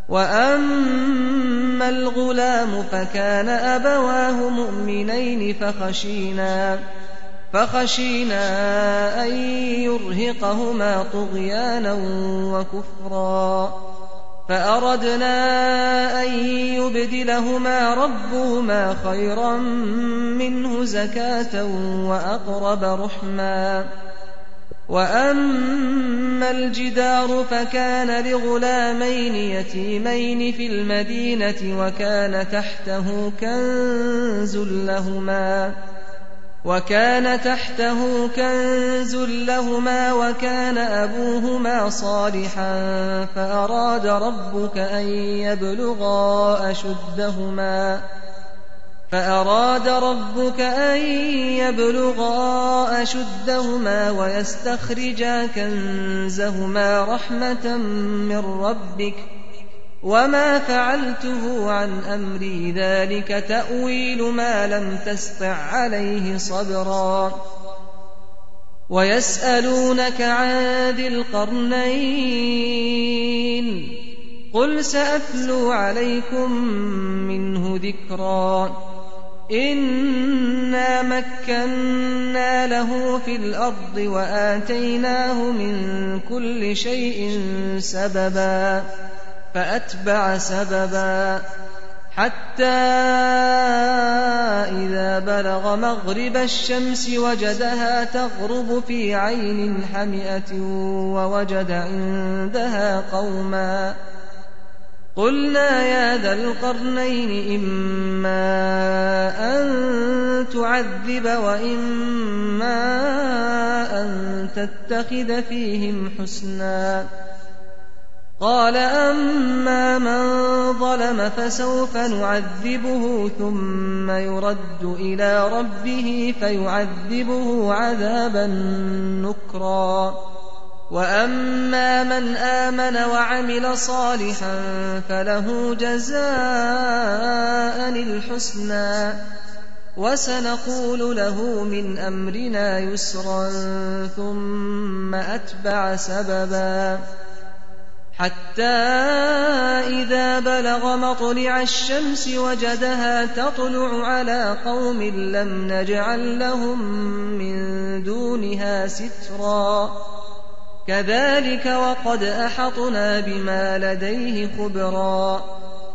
وأما الغلام فكان أبواه مؤمنين فخشينا أن يرهقهما طغيانا وكفرا فأردنا أن يبدلهما ربهما خيرا منه زكاة وأقرب رحما. وأما الجدار فكان لغلامين يتيمين في المدينة وكان تحته كنز لهما وكان أبوهما صالحا فأراد ربك أن يبلغا أشدهما ويستخرجا كنزهما رحمة من ربك وما فعلته عن أمري ذلك تأويل ما لم تسطع عليه صبرا. ويسألونك عن ذي القرنين قل سأتلو عليكم منه ذكرا. إنا مكنا له في الأرض وآتيناه من كل شيء سببا فأتبع سببا حتى إذا بلغ مغرب الشمس وجدها تغرب في عين حمئة ووجد عندها قوما قلنا يا ذا القرنين إما أن تعذب وإما أن تتخذ فيهم حسنا. قال أما من ظلم فسوف نعذبه ثم يرد إلى ربه فيعذبه عذابا نكرا. وأما من آمن وعمل صالحا فله جزاء الحسنى وسنقول له من أمرنا يسرا ثم أتبع سببا حتى إذا بلغ مطلع الشمس وجدها تطلع على قوم لم نجعل لهم من دونها سترا كذلك وقد أحطنا بما لديه خبرا.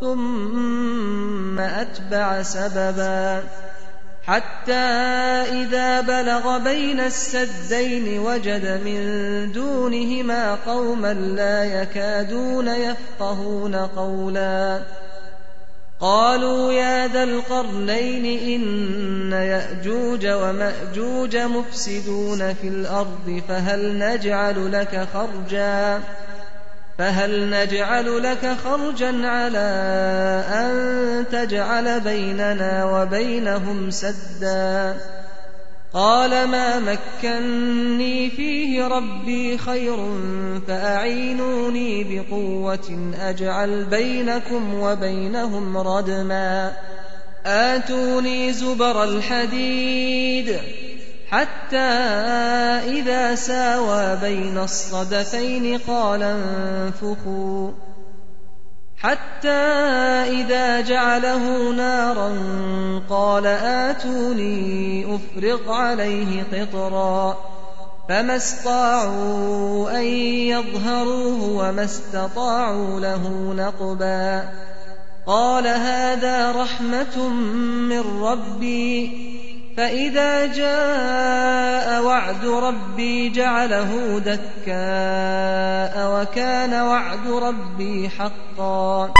ثم أتبع سببا حتى إذا بلغ بين السدين وجد من دونهما قوما لا يكادون يفقهون قولا قالوا يا ذا القرنين إن يأجوج ومأجوج مفسدون في الأرض فهل نجعل لك خرجا على أن تجعل بيننا وبينهم سدا. قال ما مكني فيه ربي خير فأعينوني بقوة أجعل بينكم وبينهم ردما. آتوني زبر الحديد حتى إذا ساوى بين الصدفين قال انفخوا حتى إذا جعله نارا قال آتوني أفرغ عليه قطرا فما استطاعوا أن يظهروه وما استطاعوا له نقبا. قال هذا رحمة من ربي فإذا جاء وعد ربي جعله دكاء وكان وعد ربي حقا.